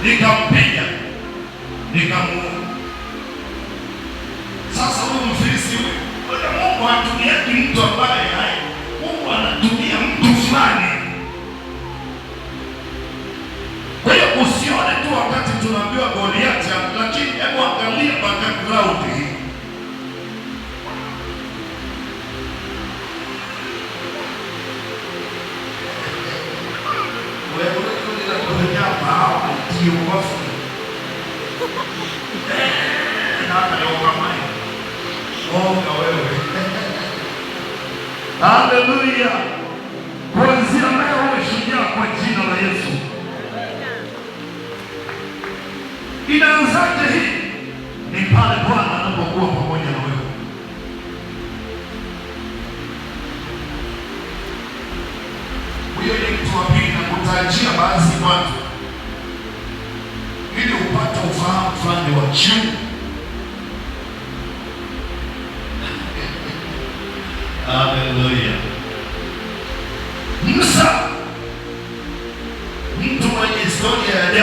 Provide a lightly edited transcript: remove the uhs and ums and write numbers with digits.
nikampiga, nikamuua. Sasa huyu Mfilisti huyu, Mungu anatumia mtu ambaye Mungu anatumia mtu fulani. Kwa hiyo usione tu wakati tunaambiwa Goliathi, lakini hebu angalia background hii. Haleluya. Kuanzia leo uwe shujaa kwa jina la Yesu. Inaanzaje hii? Ni pale Bwana anapokuwa pamoja na wewe. Huyo ni mtu wa pili, na kutajia baadhi watu ili upate ufahamu fulani wa juu. Haleluya. Musa, mtu mwenye historia ya